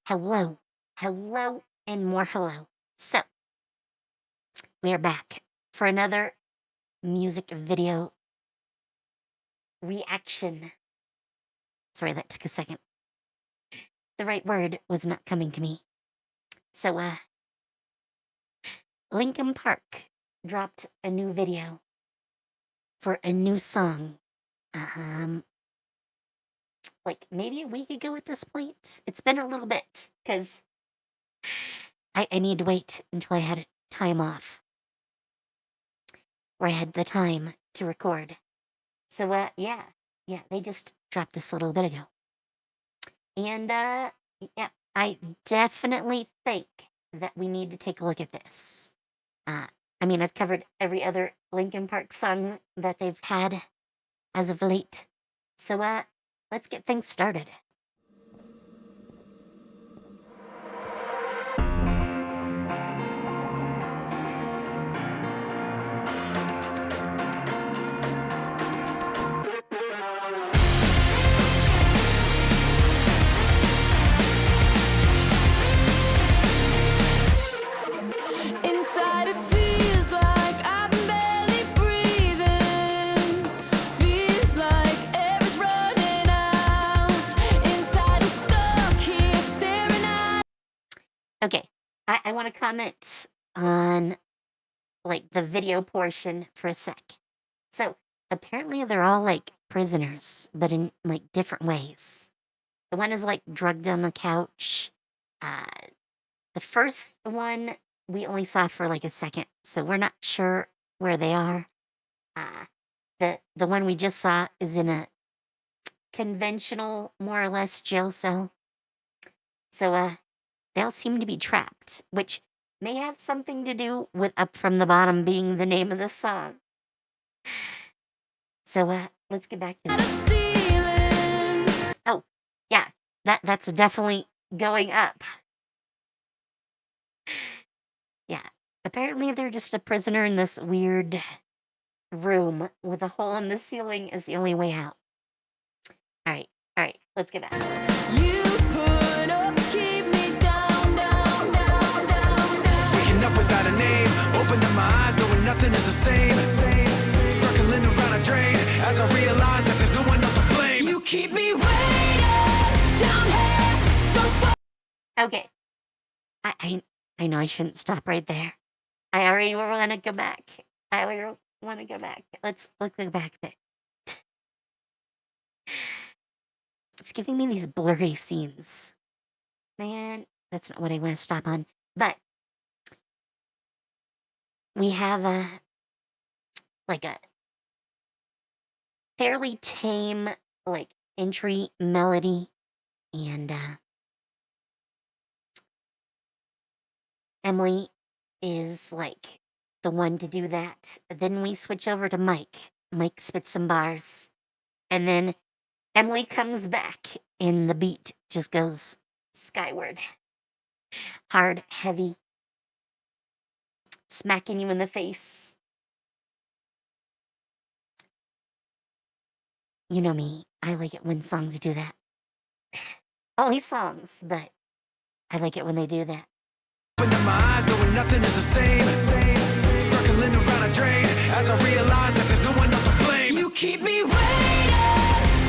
Hello, hello, and more hello. So, we are back for another music video reaction. Sorry, that took a second. The right word was not coming to me. So, Linkin Park dropped a new video for a new song. Like maybe a week ago at this point. It's been a little bit because I need to wait until I had time off, where I had the time to record. So, yeah, they just dropped this a little bit ago. And, yeah, I definitely think that we need to take a look at this. I mean, I've covered every other Linkin Park song that they've had as of late. So, let's get things started. Inside it feels like I'm barely breathing. Feels like air is running out. Inside I'm stuck here staring at. Okay, I want to comment on, like, the video portion for a sec. So, apparently they're all, like, prisoners, but in, like, different ways. The one is, like, drugged on the couch. Uh, the first one we only saw for, like, a second, so we're not sure where they are. The one we just saw is in a conventional, more or less, jail cell. So, they all seem to be trapped, which may have something to do with Up From the Bottom being the name of the song. So, let's get back to A this. ceiling. Oh, yeah, that's definitely going up. Yeah, apparently they're just a prisoner in this weird room with a hole in the ceiling is the only way out. All right, let's get back. You put up to keep me down, down, down, down, down. Waking up without a name, opening my eyes, knowing nothing is the same. Circling around a drain, as I realize that there's no one else to blame. You keep me waiting down here so far. Okay, I know I shouldn't stop right there. I already want to go back. I already want to go back. Let's go back a bit. It's giving me these blurry scenes. Man, that's not what I want to stop on. But we have like a fairly tame, like, entry melody, and Emily is like the one to do that. Then we switch over to Mike. Mike spits some bars, and then Emily comes back, and the beat just goes skyward. Hard, heavy, smacking you in the face. You know me, I like it when songs do that. Only songs, but I like it when they do that. Opening my eyes, knowing nothing is the same. Circling around a drain, as I realize that there's no one else to blame. You keep me waiting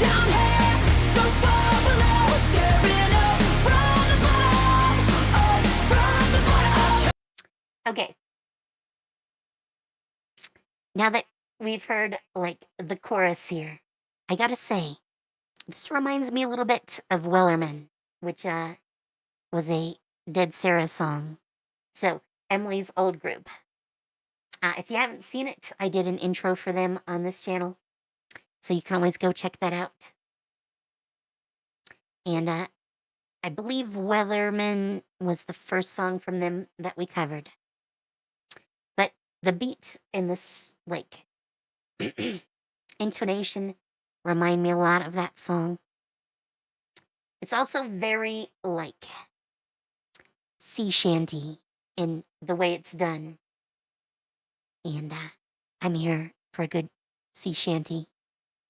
down here so far below. Staring up from the bottom, up from the bottom. Okay. Now that we've heard, like, the chorus here, I gotta say, this reminds me a little bit of Wellerman, which was a Dead Sarah song. So, Emily's old group. If you haven't seen it, I did an intro for them on this channel, so you can always go check that out. And I believe Weatherman was the first song from them that we covered. But the beat in this, like, intonation remind me a lot of that song. It's also very, like, sea shanty in the way it's done. And I'm here for a good sea shanty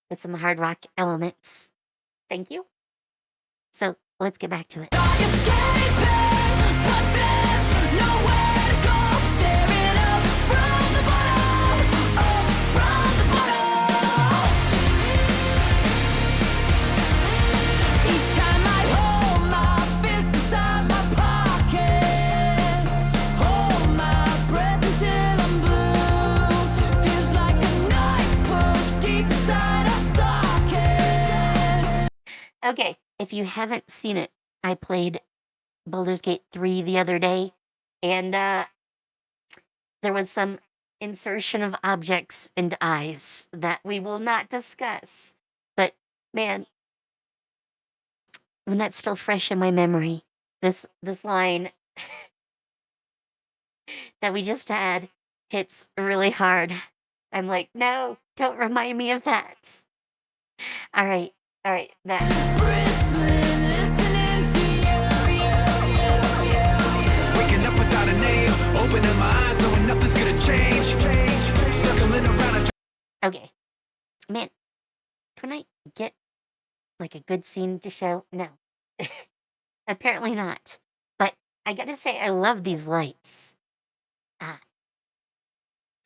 with some hard rock elements. Thank you. So let's get back to it. Try escaping, but there's nowhere to go. Staring up from the bottom, up from the bottom. Each time I hold my fist inside my pocket, hold my breath until I'm blue. Feels like a knife pushed deep inside a socket. Okay, if you haven't seen it, I played Baldur's Gate 3 the other day, and there was some insertion of objects into eyes that we will not discuss. But man, when that's still fresh in my memory, this line that we just had hits really hard. I'm like, no, don't remind me of that. All right, that. Bristling, listening to Waking up without a name, opening my eyes, knowing nothing's gonna change. Circling around a Okay, man, can I get like a good scene to show? No, apparently not. But I gotta say, I love these lights.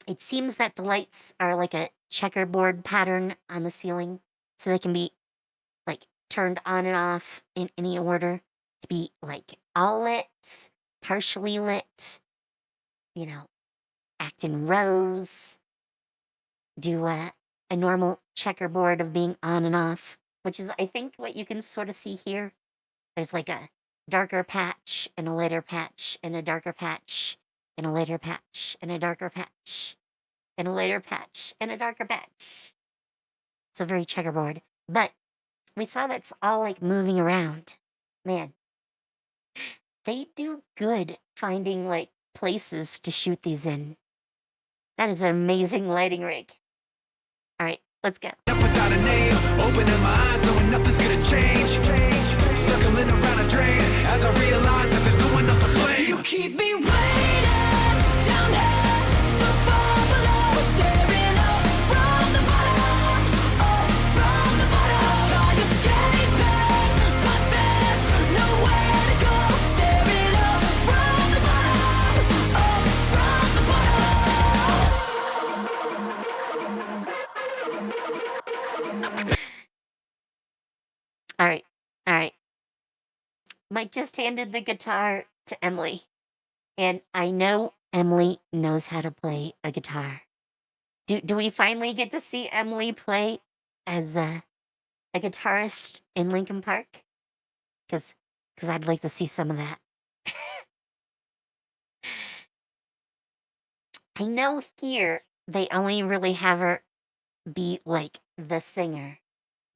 It seems that the lights are like a checkerboard pattern on the ceiling, so they can be like turned on and off in any order to be like all lit, partially lit, you know, act in rows, do a normal checkerboard of being on and off, which is, I think, what you can sort of see here. There's like a darker patch and a lighter patch and a darker patch and a lighter patch and a darker patch and a lighter patch and a darker patch. So very checkerboard. But we saw that's all like moving around. Man, they do good finding like places to shoot these in. That is an amazing lighting rig. All right, let's go. up without a name, opening my eyes, knowing nothing's gonna change. Circling around a drain, as I realize that there's no one else to blame. you. Keep me waiting down here, so far below. Staring up from the bottom, up from the bottom. Try escaping, but there's nowhere to go. Staring up from the bottom, up from the bottom. All right, Mike just handed the guitar to Emily, and I know Emily knows how to play a guitar. Do we finally get to see Emily play as a guitarist in Linkin Park? Because I'd like to see some of that. I know here they only really have her be like the singer,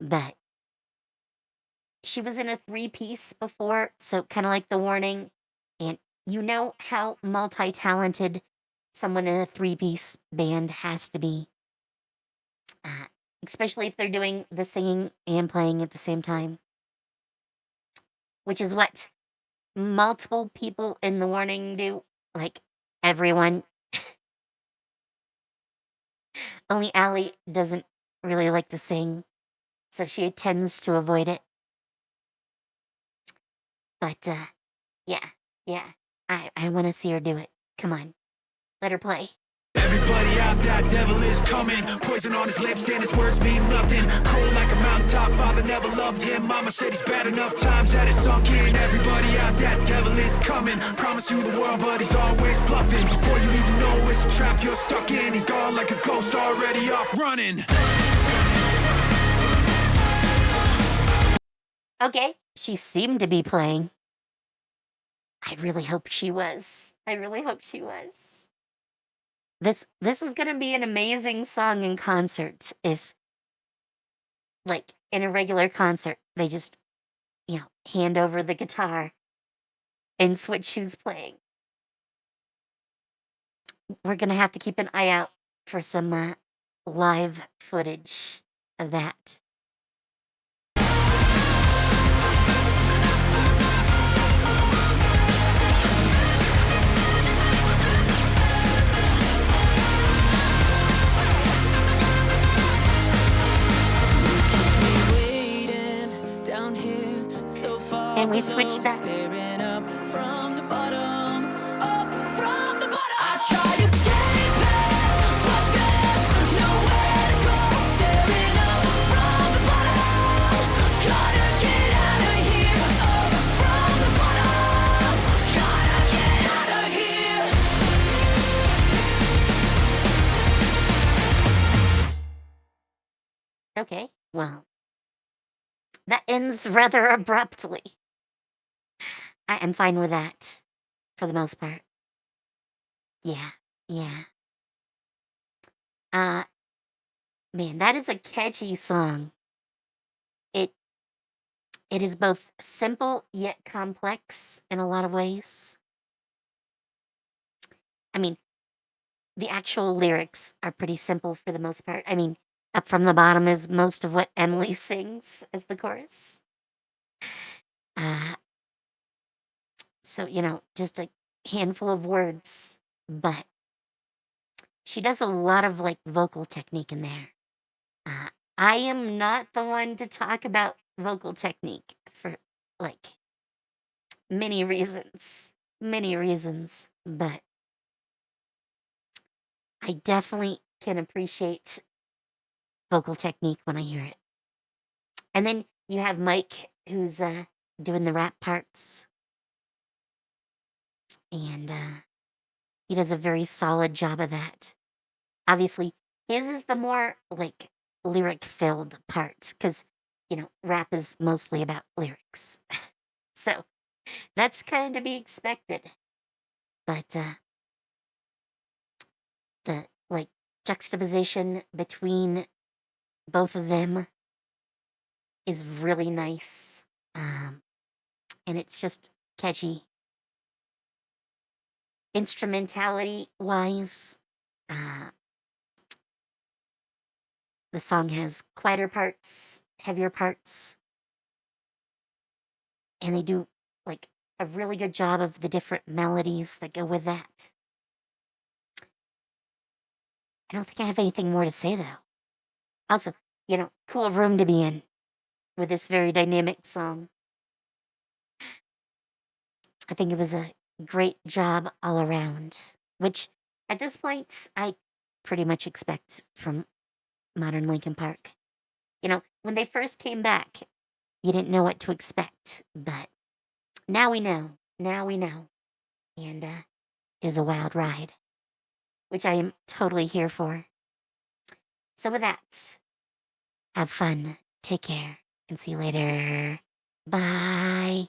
but she was in a 3-piece before, so kind of like The Warning, and you know how multi-talented someone in a 3-piece band has to be, especially if they're doing the singing and playing at the same time, which is what multiple people in The Warning do, like everyone. Only Allie doesn't really like to sing, so she tends to avoid it. But, yeah, I want to see her do it. Come on, let her play. Everybody out, that devil is coming. Poison on his lips and his words mean nothing. Cold like a mountaintop, father never loved him. Mama said he's bad enough times that it's sunk in. Everybody out, that devil is coming. Promise you the world, but he's always bluffing. Before you even know it's a trap you're stuck in. He's gone like a ghost, already off running. Okay, she seemed to be playing. I really hope she was. This is gonna be an amazing song in concert if, like, in a regular concert, they just, hand over the guitar and switch who's playing. We're gonna have to keep an eye out for some live footage of that. and we switch back. Staring up from the bottom, up from the bottom. I try escaping, but there's nowhere to go. Staring up from the bottom, gotta get out of here. Up from the bottom, gotta get out of here. Okay, well, that ends rather abruptly. I am fine with that for the most part. Yeah, yeah. Uh, man, that is a catchy song. It it is both simple yet complex in a lot of ways. I mean, the actual lyrics are pretty simple for the most part. I mean, Up from the Bottom is most of what Emily sings as the chorus. Uh, so, just a handful of words, but she does a lot of like vocal technique in there. Uh, I am not the one to talk about vocal technique for like many reasons, but I definitely can appreciate vocal technique when I hear it. And then you have Mike who's doing the rap parts, and he does a very solid job of that. Obviously, his is the more like lyric filled part because rap is mostly about lyrics. So that's kind of to be expected. But the like juxtaposition between both of them is really nice. And it's just catchy. Instrumentality wise, uh, the song has quieter parts, heavier parts, and they do like a really good job of the different melodies that go with that. I don't think I have anything more to say though. Also, cool room to be in with this very dynamic song. I think it was a great job all around, which at this point I pretty much expect from modern Linkin Park. When they first came back, you didn't know what to expect, but now we know. Now we know. And it is a wild ride, which I am totally here for. So, with that, have fun, take care, and see you later. Bye.